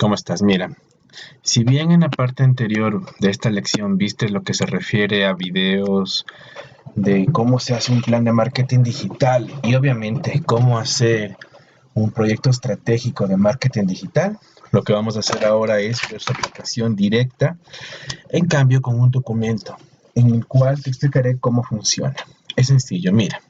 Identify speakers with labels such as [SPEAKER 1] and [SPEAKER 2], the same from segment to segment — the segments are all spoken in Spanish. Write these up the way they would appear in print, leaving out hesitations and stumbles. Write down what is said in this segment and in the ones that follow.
[SPEAKER 1] ¿Cómo estás? Mira, si bien en la parte anterior de esta lección viste lo que se refiere a videos de cómo se hace un plan de marketing digital y obviamente cómo hacer un proyecto estratégico de marketing digital, lo que vamos a hacer ahora es ver su aplicación directa, en cambio con un documento en el cual te explicaré cómo funciona. Es sencillo, mira.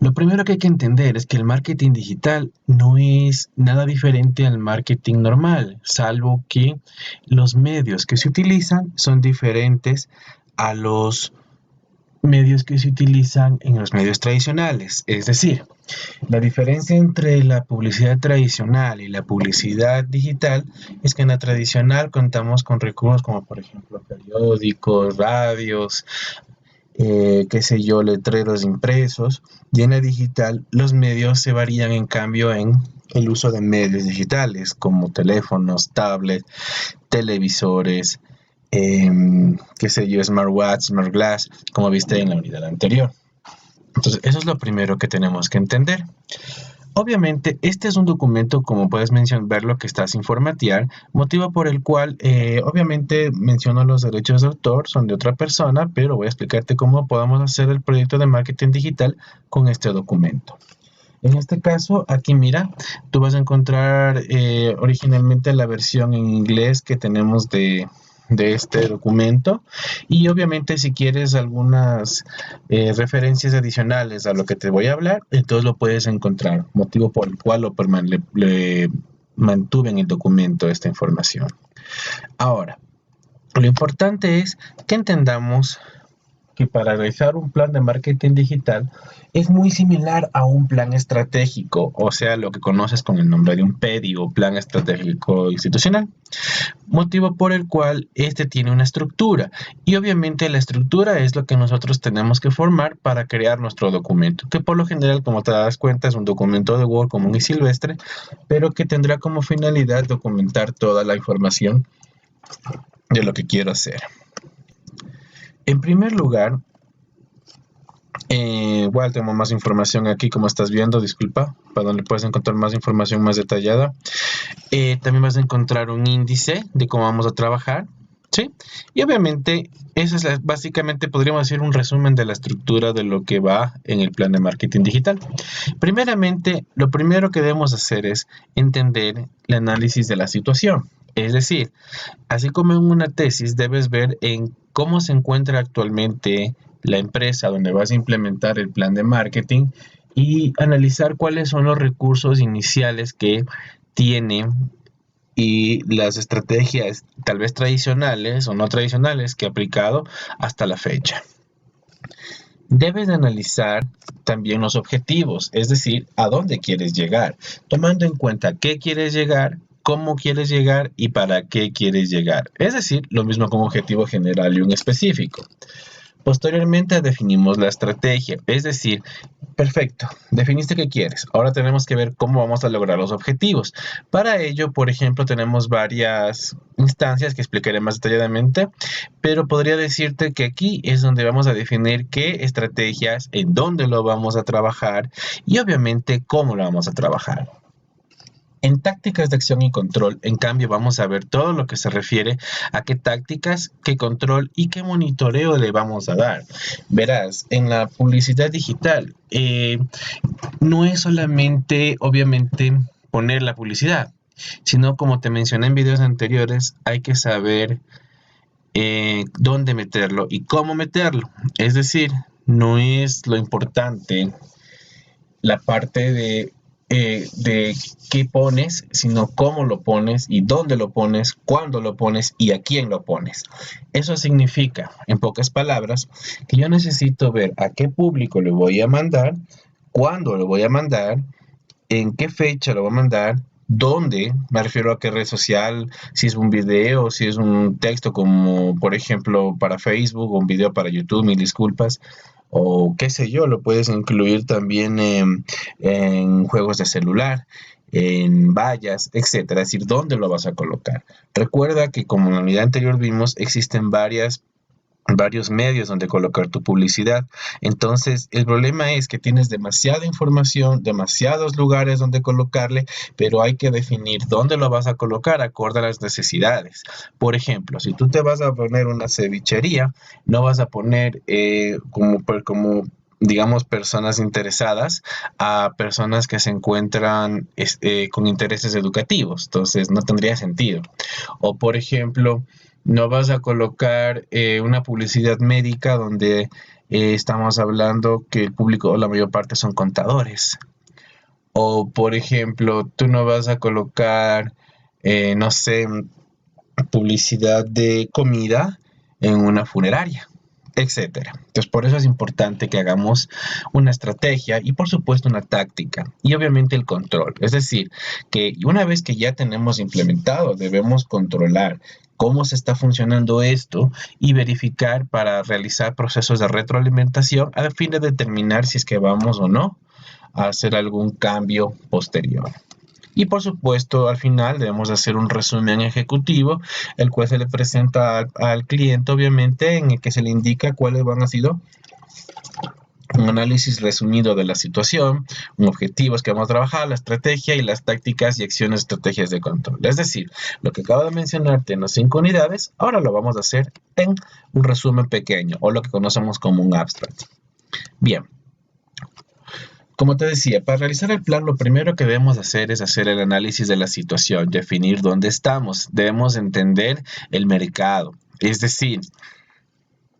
[SPEAKER 1] Lo primero que hay que entender es que el marketing digital no es nada diferente al marketing normal, salvo que los medios que se utilizan son diferentes a los medios que se utilizan en los medios tradicionales. Es decir, la diferencia entre la publicidad tradicional y la publicidad digital es que en la tradicional contamos con recursos como por ejemplo periódicos, radios, qué sé yo, letreros impresos, y en la digital los medios se varían en cambio en el uso de medios digitales como teléfonos, tablets, televisores, qué sé yo, smartwatch, smart glass, como viste en la unidad anterior. Entonces, eso es lo primero que tenemos que entender. Obviamente, este es un documento, como puedes verlo, que está sin formatear, motivo por el cual, obviamente, menciono los derechos de autor, son de otra persona, pero voy a explicarte cómo podemos hacer el proyecto de marketing digital con este documento. En este caso, aquí mira, tú vas a encontrar originalmente la versión en inglés que tenemos de este documento, y obviamente si quieres algunas referencias adicionales a lo que te voy a hablar, entonces lo puedes encontrar, motivo por el cual le mantuve en el documento esta información. Ahora, lo importante es que entendamos que para realizar un plan de marketing digital es muy similar a un plan estratégico, o sea, lo que conoces con el nombre de un PEDI o Plan Estratégico Institucional, motivo por el cual este tiene una estructura, y obviamente la estructura es lo que nosotros tenemos que formar para crear nuestro documento, que por lo general, como te das cuenta, es un documento de Word común y silvestre, pero que tendrá como finalidad documentar toda la información de lo que quiero hacer. En primer lugar, igual tengo más información aquí, como estás viendo, disculpa, para donde puedes encontrar más información más detallada. También vas a encontrar un índice de cómo vamos a trabajar, ¿sí? Y obviamente, eso es básicamente, podríamos decir, un resumen de la estructura de lo que va en el plan de marketing digital. Primeramente, lo primero que debemos hacer es entender el análisis de la situación. Es decir, así como en una tesis, debes ver en cómo se encuentra actualmente la empresa donde vas a implementar el plan de marketing y analizar cuáles son los recursos iniciales que tiene y las estrategias tal vez tradicionales o no tradicionales que ha aplicado hasta la fecha. Debes de analizar también los objetivos, es decir, a dónde quieres llegar, tomando en cuenta qué quieres llegar, cómo quieres llegar y para qué quieres llegar. Es decir, lo mismo con un objetivo general y un específico. Posteriormente definimos la estrategia, es decir, perfecto, definiste qué quieres. Ahora tenemos que ver cómo vamos a lograr los objetivos. Para ello, por ejemplo, tenemos varias instancias que explicaré más detalladamente, pero podría decirte que aquí es donde vamos a definir qué estrategias, en dónde lo vamos a trabajar y obviamente cómo lo vamos a trabajar. En tácticas de acción y control, en cambio, vamos a ver todo lo que se refiere a qué tácticas, qué control y qué monitoreo le vamos a dar. Verás, en la publicidad digital no es solamente, obviamente, poner la publicidad, sino como te mencioné en videos anteriores, hay que saber dónde meterlo y cómo meterlo. Es decir, no es lo importante la parte de qué pones, sino cómo lo pones y dónde lo pones, cuándo lo pones y a quién lo pones. Eso significa, en pocas palabras, que yo necesito ver a qué público le voy a mandar, cuándo lo voy a mandar, en qué fecha lo voy a mandar, dónde, me refiero a qué red social, si es un video, si es un texto como por ejemplo para Facebook o un video para YouTube, mil disculpas, o qué sé yo, lo puedes incluir también en juegos de celular, en vallas, etcétera, es decir, dónde lo vas a colocar. Recuerda que como en la unidad anterior vimos, existen varias varios medios donde colocar tu publicidad. Entonces, el problema es que tienes demasiada información, demasiados lugares donde colocarle, pero hay que definir dónde lo vas a colocar acorde a las necesidades. Por ejemplo, si tú te vas a poner una cevichería, no vas a poner como digamos, personas interesadas a personas que se encuentran con intereses educativos. Entonces, no tendría sentido. O, por ejemplo, no vas a colocar una publicidad médica donde estamos hablando que el público, o la mayor parte, son contadores. O, por ejemplo, tú no vas a colocar, no sé, publicidad de comida en una funeraria, etcétera. Entonces, por eso es importante que hagamos una estrategia y, por supuesto, una táctica y, obviamente, el control. Es decir, que una vez que ya tenemos implementado, debemos controlar cómo se está funcionando esto y verificar para realizar procesos de retroalimentación a fin de determinar si es que vamos o no a hacer algún cambio posterior. Y por supuesto, al final debemos hacer un resumen ejecutivo, el cual se le presenta al cliente, obviamente, en el que se le indica cuáles van a sido un análisis resumido de la situación, un objetivos que vamos a trabajar, la estrategia y las tácticas y acciones, estrategias de control. Es decir, lo que acabo de mencionarte en las 5 unidades, ahora lo vamos a hacer en un resumen pequeño o lo que conocemos como un abstract. Bien. Como te decía, para realizar el plan, lo primero que debemos hacer es hacer el análisis de la situación, definir dónde estamos. Debemos entender el mercado. Es decir,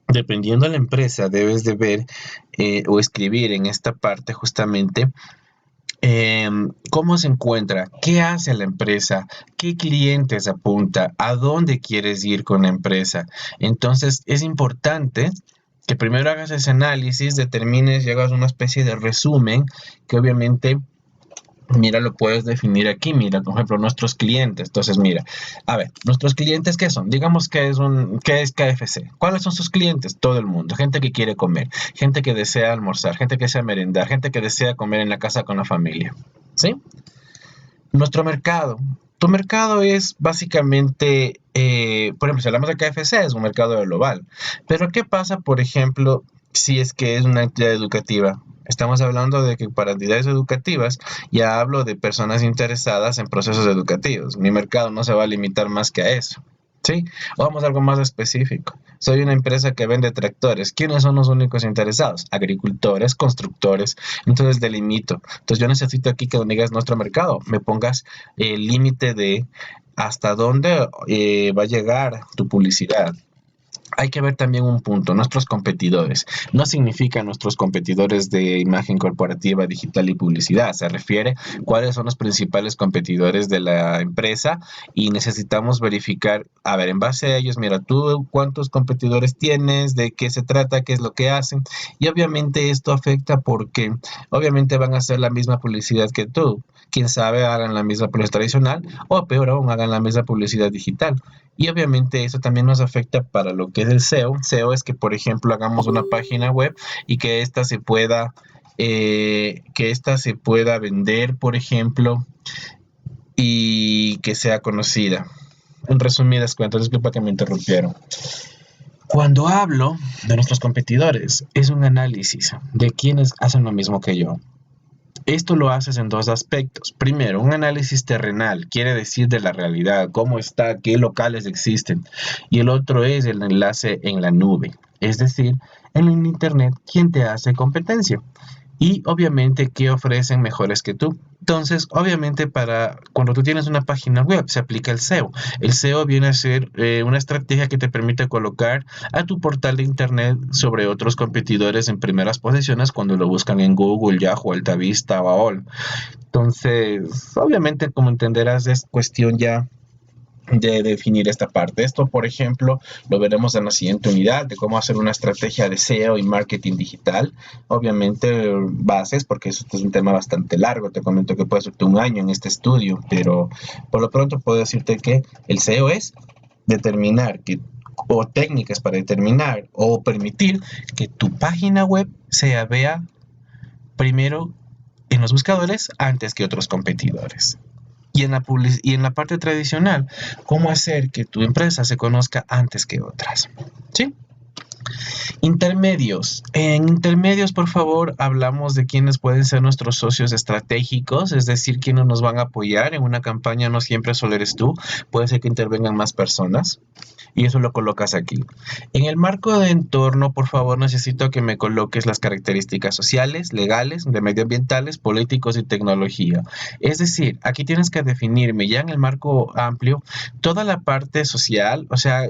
[SPEAKER 1] dependiendo de la empresa, debes de ver o escribir en esta parte justamente cómo se encuentra, qué hace la empresa, qué clientes apunta, a dónde quieres ir con la empresa. Entonces, es importante que primero hagas ese análisis, determines y hagas una especie de resumen que obviamente, mira, lo puedes definir aquí. Mira, por ejemplo, nuestros clientes. Entonces, mira, a ver, nuestros clientes, ¿qué son? Digamos que es KFC. ¿Cuáles son sus clientes? Todo el mundo. Gente que quiere comer, gente que desea almorzar, gente que desea merendar, gente que desea comer en la casa con la familia. ¿Sí? Nuestro mercado. Tu mercado es básicamente, por ejemplo, si hablamos de KFC, es un mercado global. Pero ¿qué pasa, por ejemplo, si es que es una entidad educativa? Estamos hablando de que para entidades educativas ya hablo de personas interesadas en procesos educativos. Mi mercado no se va a limitar más que a eso. ¿Sí? O vamos a algo más específico. Soy una empresa que vende tractores. ¿Quiénes son los únicos interesados? Agricultores, constructores. Entonces delimito. Entonces yo necesito aquí que donde digas nuestro mercado, me pongas el límite de hasta dónde va a llegar tu publicidad. Hay que ver también un punto, nuestros competidores. No significa nuestros competidores de imagen corporativa, digital y publicidad. Se refiere cuáles son los principales competidores de la empresa y necesitamos verificar, a ver, en base a ellos, mira, tú cuántos competidores tienes, de qué se trata, qué es lo que hacen. Y obviamente esto afecta porque obviamente van a hacer la misma publicidad que tú. Quién sabe, hagan la misma publicidad tradicional o peor aún, hagan la misma publicidad digital. Y obviamente eso también nos afecta para lo que es el SEO. SEO es que, por ejemplo, hagamos una página web y que ésta se pueda vender, por ejemplo, y que sea conocida. En resumidas cuentas, disculpa que me interrumpieron. Cuando hablo de nuestros competidores, es un análisis de quienes hacen lo mismo que yo. Esto lo haces en dos aspectos. Primero, un análisis terrenal, quiere decir de la realidad, cómo está, qué locales existen. Y el otro es el enlace en la nube, es decir, en el Internet, quién te hace competencia. Y obviamente, ¿qué ofrecen mejores que tú? Entonces, obviamente, cuando tú tienes una página web, se aplica el SEO. El SEO viene a ser una estrategia que te permite colocar a tu portal de Internet sobre otros competidores en primeras posiciones cuando lo buscan en Google, Yahoo, Altavista o AOL. Entonces, obviamente, como entenderás, es cuestión ya de definir esta parte. Esto, por ejemplo, lo veremos en la siguiente unidad de cómo hacer una estrategia de SEO y marketing digital. Obviamente, bases, porque eso es un tema bastante largo. Te comento que puede ser un año en este estudio, pero por lo pronto puedo decirte que el SEO es determinar o técnicas para determinar o permitir que tu página web se vea primero en los buscadores antes que otros competidores. Y en la parte tradicional, cómo hacer que tu empresa se conozca antes que otras. ¿Sí? Intermedios. En intermedios, por favor, hablamos de quiénes pueden ser nuestros socios estratégicos, es decir, quiénes nos van a apoyar. En una campaña no siempre solo eres tú, puede ser que intervengan más personas. Y eso lo colocas aquí. En el marco de entorno, por favor, necesito que me coloques las características sociales, legales, de medioambientales, políticos y tecnología. Es decir, aquí tienes que definirme ya en el marco amplio toda la parte social, o sea,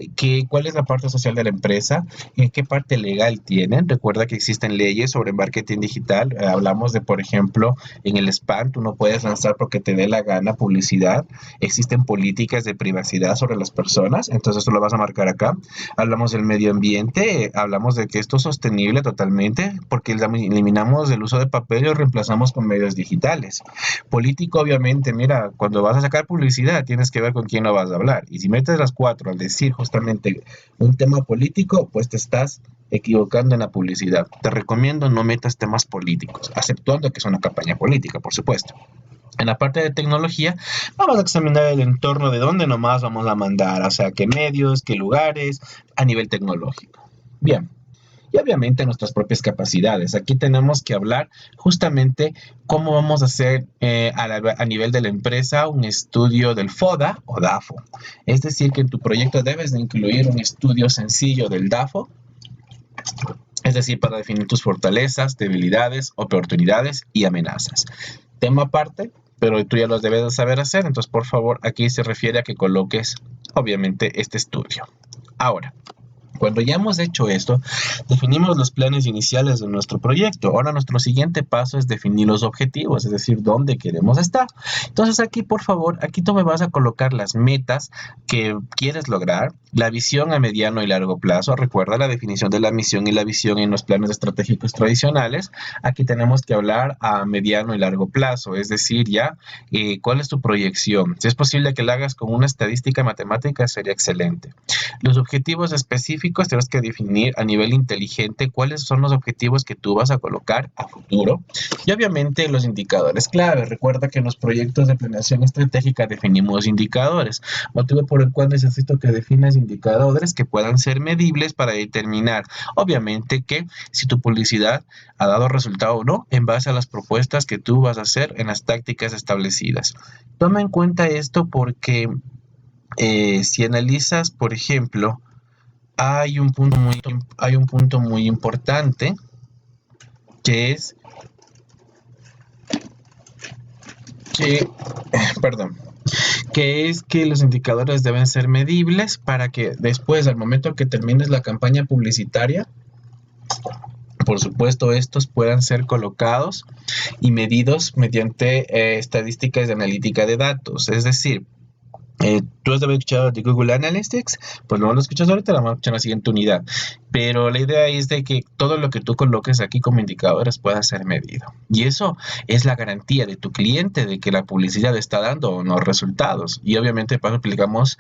[SPEAKER 1] cuál es la parte social de la empresa, en qué parte legal tienen. Recuerda que existen leyes sobre marketing digital. Hablamos de, por ejemplo, en el spam, tú no puedes lanzar porque te dé la gana publicidad. Existen políticas de privacidad sobre las personas, entonces tú lo vas a marcar acá. Hablamos del medio ambiente, hablamos de que esto es sostenible totalmente porque eliminamos el uso de papel y lo reemplazamos con medios digitales. Político, obviamente, mira, cuando vas a sacar publicidad tienes que ver con quién lo vas a hablar, y si metes las cuatro al decir justamente un tema político, pues te estás equivocando en la publicidad. Te recomiendo no metas temas políticos, aceptando que es una campaña política, por supuesto. En la parte de tecnología, vamos a examinar el entorno de dónde nomás vamos a mandar, o sea, qué medios, qué lugares, a nivel tecnológico. Bien, y obviamente nuestras propias capacidades. Aquí tenemos que hablar justamente cómo vamos a hacer a nivel de la empresa un estudio del FODA o DAFO. Es decir, que en tu proyecto debes de incluir un estudio sencillo del DAFO, es decir, para definir tus fortalezas, debilidades, oportunidades y amenazas. Tema aparte, pero tú ya los debes de saber hacer, entonces por favor aquí se refiere a que coloques obviamente este estudio. Ahora, cuando ya hemos hecho esto, definimos los planes iniciales de nuestro proyecto. Ahora nuestro siguiente paso es definir los objetivos, es decir, dónde queremos estar. Entonces aquí, por favor, aquí tú me vas a colocar las metas que quieres lograr, la visión a mediano y largo plazo. Recuerda la definición de la misión y la visión en los planes estratégicos tradicionales. Aquí tenemos que hablar a mediano y largo plazo, es decir, ya cuál es tu proyección. Si es posible que la hagas con una estadística matemática, sería excelente. Los objetivos específicos tienes que definir a nivel inteligente cuáles son los objetivos que tú vas a colocar a futuro, y obviamente los indicadores clave. Recuerda que en los proyectos de planeación estratégica definimos indicadores, motivo por el cual necesito que definas indicadores que puedan ser medibles para determinar obviamente que si tu publicidad ha dado resultado o no en base a las propuestas que tú vas a hacer en las tácticas establecidas. Toma en cuenta esto porque si analizas, por ejemplo, hay un punto muy importante que es que, perdón, que es que los indicadores deben ser medibles para que después, al momento que termines la campaña publicitaria, por supuesto, estos puedan ser colocados y medidos mediante estadísticas de analítica de datos. Es decir, tú has de haber escuchado de Google Analytics, pues no lo escuchas ahorita, lo vamos a escuchar en la siguiente unidad. Pero la idea es de que todo lo que tú coloques aquí como indicadores pueda ser medido. Y eso es la garantía de tu cliente de que la publicidad está dando o no resultados. Y obviamente para eso aplicamos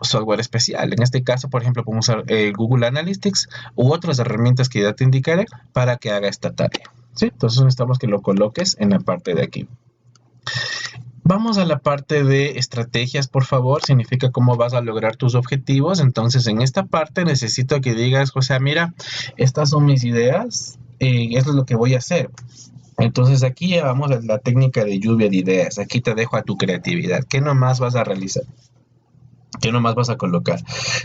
[SPEAKER 1] software especial. En este caso, por ejemplo, podemos usar Google Analytics u otras herramientas que ya te indicaré para que haga esta tarea. ¿Sí? Entonces necesitamos que lo coloques en la parte de aquí. Vamos a la parte de estrategias, por favor. Significa cómo vas a lograr tus objetivos. Entonces, en esta parte necesito que digas, o sea, mira, estas son mis ideas, esto es lo que voy a hacer. Entonces, aquí ya vamos a la técnica de lluvia de ideas. Aquí te dejo a tu creatividad. ¿Qué nomás vas a realizar? ¿Qué nomás vas a colocar?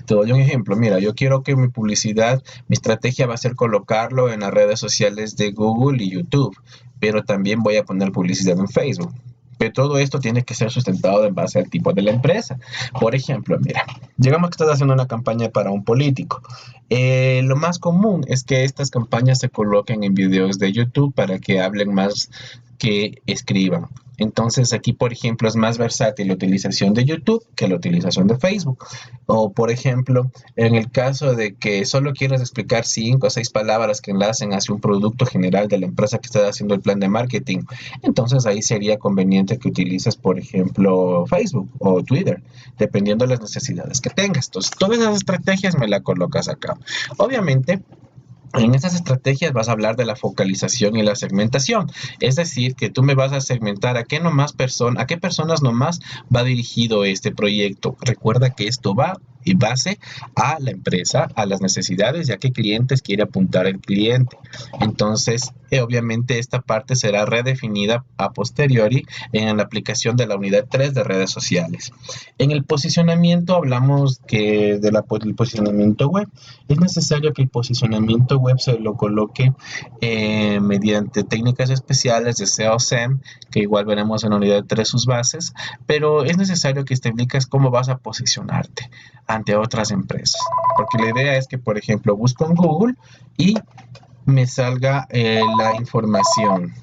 [SPEAKER 1] Te doy un ejemplo. Mira, yo quiero que mi publicidad, mi estrategia va a ser colocarlo en las redes sociales de Google y YouTube, pero también voy a poner publicidad en Facebook. Pero todo esto tiene que ser sustentado en base al tipo de la empresa. Por ejemplo, mira, digamos que estás haciendo una campaña para un político. Lo más común es que estas campañas se coloquen en videos de YouTube para que hablen más que escriban. Entonces aquí, por ejemplo, es más versátil la utilización de YouTube que la utilización de Facebook. O, por ejemplo, en el caso de que solo quieras explicar 5 o 6 palabras que enlacen hacia un producto general de la empresa que está haciendo el plan de marketing, entonces ahí sería conveniente que utilices, por ejemplo, Facebook o Twitter, dependiendo de las necesidades que tengas. Entonces, todas esas estrategias me las colocas acá. Obviamente, en estas estrategias vas a hablar de la focalización y la segmentación, es decir, que tú me vas a segmentar a qué personas nomás va dirigido este proyecto. Recuerda que esto va y base a la empresa, a las necesidades y a qué clientes quiere apuntar el cliente. Entonces, obviamente esta parte será redefinida a posteriori en la aplicación de la unidad 3 de redes sociales. En el posicionamiento hablamos que del posicionamiento web. Es necesario que el posicionamiento web se lo coloque mediante técnicas especiales de SEO SEM, que igual veremos en la unidad 3 sus bases, pero es necesario que te expliques cómo vas a posicionarte ante otras empresas. Porque la idea es que, por ejemplo, busco en Google y me salga la información.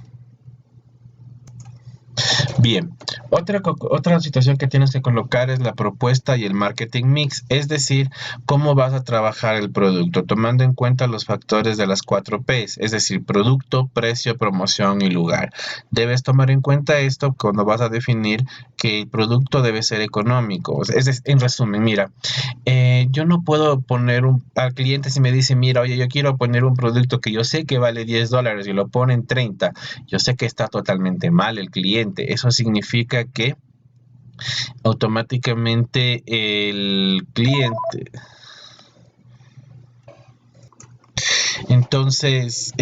[SPEAKER 1] Bien, otra situación que tienes que colocar es la propuesta y el marketing mix, es decir, cómo vas a trabajar el producto, tomando en cuenta los factores de las 4 P's, es decir, producto, precio, promoción y lugar. Debes tomar en cuenta esto cuando vas a definir que el producto debe ser económico. En resumen, mira, yo no puedo poner al cliente si me dice, mira, oye, yo quiero poner un producto que yo sé que vale $10 y lo ponen 30, yo sé que está totalmente mal el cliente. Eso significa que automáticamente el cliente... Entonces,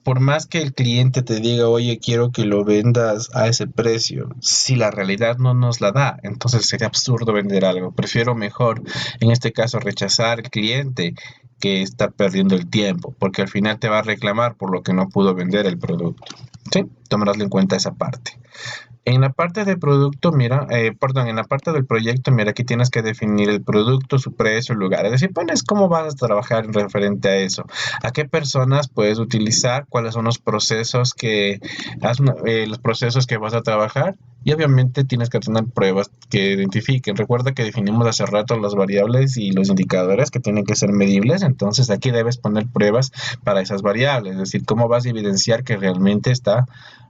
[SPEAKER 1] por más que el cliente te diga, oye, quiero que lo vendas a ese precio, si la realidad no nos la da, entonces sería absurdo vender algo. Prefiero mejor, en este caso, rechazar al cliente que está perdiendo el tiempo, porque al final te va a reclamar por lo que no pudo vender el producto. ¿Sí? Tomarás en cuenta esa parte. En la parte de producto, mira, en la parte del proyecto, mira, aquí tienes que definir el producto, su precio, el lugar. Es decir, pones cómo vas a trabajar en referente a eso. A qué personas puedes utilizar, cuáles son los procesos los procesos que vas a trabajar. Y obviamente tienes que tener pruebas que identifiquen. Recuerda que definimos hace rato las variables y los indicadores que tienen que ser medibles. Entonces aquí debes poner pruebas para esas variables. Es decir, cómo vas a evidenciar que realmente está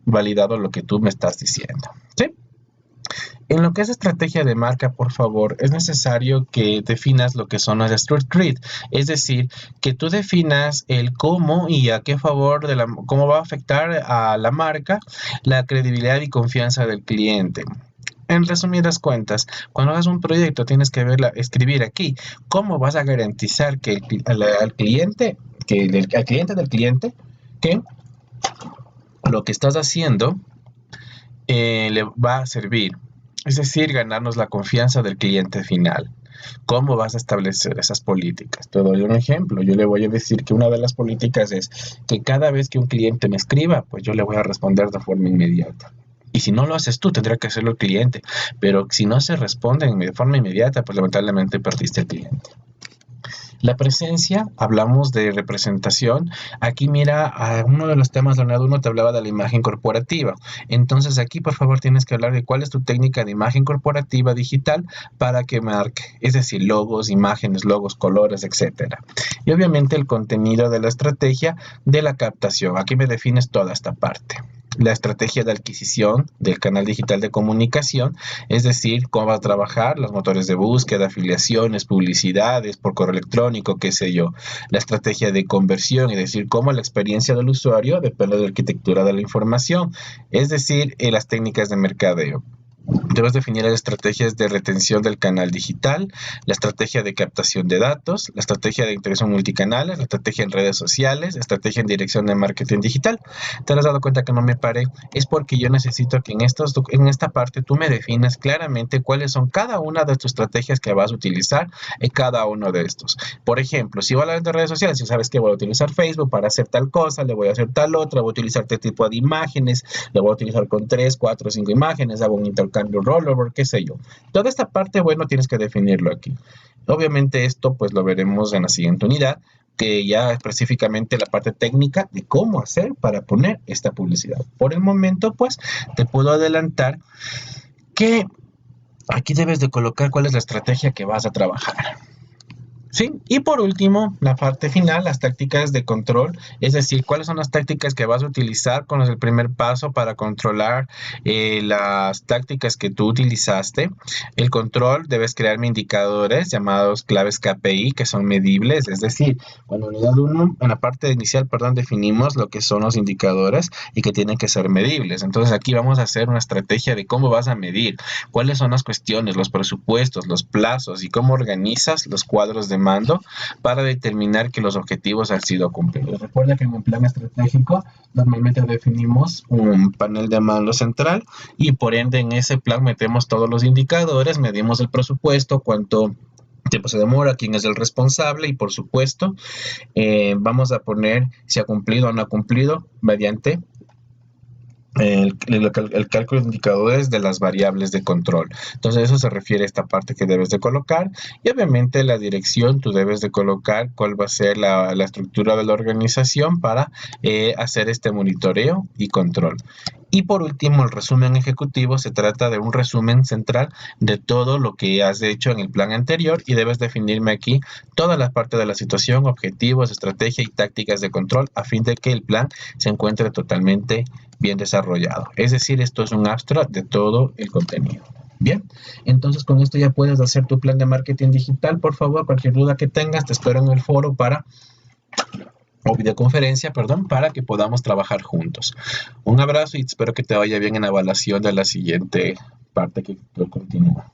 [SPEAKER 1] validado lo que tú me estás diciendo. ¿Sí? En lo que es estrategia de marca, por favor, es necesario que definas lo que son las Street Cred, es decir, que tú definas el cómo y a qué favor cómo va a afectar a la marca la credibilidad y confianza del cliente. En resumidas cuentas, cuando hagas un proyecto tienes que escribir aquí cómo vas a garantizar que al cliente, al cliente del cliente, que lo que estás haciendo le va a servir. Es decir, ganarnos la confianza del cliente final. ¿Cómo vas a establecer esas políticas? Te doy un ejemplo. Yo le voy a decir que una de las políticas es que cada vez que un cliente me escriba, pues yo le voy a responder de forma inmediata. Y si no lo haces tú, tendrá que hacerlo el cliente. Pero si no se responde de forma inmediata, pues lamentablemente perdiste el cliente. La presencia, hablamos de representación. Aquí mira, uno de los temas, Leonardo, uno te hablaba de la imagen corporativa. Entonces aquí, por favor, tienes que hablar de cuál es tu técnica de imagen corporativa digital para que marque, es decir, logos, imágenes, logos, colores, etcétera. Y obviamente el contenido de la estrategia de la captación. Aquí me defines toda esta parte. La estrategia de adquisición del canal digital de comunicación, es decir, cómo vas a trabajar los motores de búsqueda, afiliaciones, publicidades por correo electrónico, qué sé yo. La estrategia de conversión, es decir, cómo la experiencia del usuario depende de la arquitectura de la información, es decir, las técnicas de mercadeo. Debes definir las estrategias de retención del canal digital, la estrategia de captación de datos, la estrategia de integración multicanales, la estrategia en redes sociales, la estrategia en dirección de marketing digital. ¿Te has dado cuenta que no me paré? Es porque yo necesito que en esta parte tú me definas claramente cuáles son cada una de tus estrategias que vas a utilizar en cada uno de estos. Por ejemplo, si voy a hablar de redes sociales, si sabes que voy a utilizar Facebook para hacer tal cosa, le voy a hacer tal otra, voy a utilizar este tipo de imágenes, le voy a utilizar con 3, 4, 5 imágenes, hago un intercambio rollover, qué sé yo. Toda esta parte, bueno, tienes que definirlo aquí. Obviamente esto pues lo veremos en la siguiente unidad, que ya específicamente la parte técnica de cómo hacer para poner esta publicidad. Por el momento, pues, te puedo adelantar que aquí debes de colocar cuál es la estrategia que vas a trabajar. ¿Sí? Y por último, la parte final, las tácticas de control, es decir, cuáles son las tácticas que vas a utilizar con el primer paso para controlar las tácticas que tú utilizaste. El control, debes crearme indicadores llamados claves KPI que son medibles, es decir, cuando en unidad 1, en la parte inicial, perdón, definimos lo que son los indicadores y que tienen que ser medibles. Entonces aquí vamos a hacer una estrategia de cómo vas a medir, cuáles son las cuestiones, los presupuestos, los plazos y cómo organizas los cuadros de mando para determinar que los objetivos han sido cumplidos. Recuerda que en un plan estratégico normalmente definimos un panel de mando central y por ende en ese plan metemos todos los indicadores, medimos el presupuesto, cuánto tiempo se demora, quién es el responsable y por supuesto vamos a poner si ha cumplido o no ha cumplido mediante el cálculo de indicadores de las variables de control. Entonces eso se refiere a esta parte que debes de colocar y obviamente la dirección tú debes de colocar cuál va a ser la estructura de la organización para hacer este monitoreo y control. Y por último, el resumen ejecutivo se trata de un resumen central de todo lo que has hecho en el plan anterior y debes definirme aquí toda la parte de la situación, objetivos, estrategia y tácticas de control a fin de que el plan se encuentre totalmente bien desarrollado. Es decir, esto es un abstract de todo el contenido. Bien, entonces con esto ya puedes hacer tu plan de marketing digital. Por favor, cualquier duda que tengas, te espero en el foro o videoconferencia, perdón, para que podamos trabajar juntos. Un abrazo y espero que te vaya bien en la evaluación de la siguiente parte que continúa.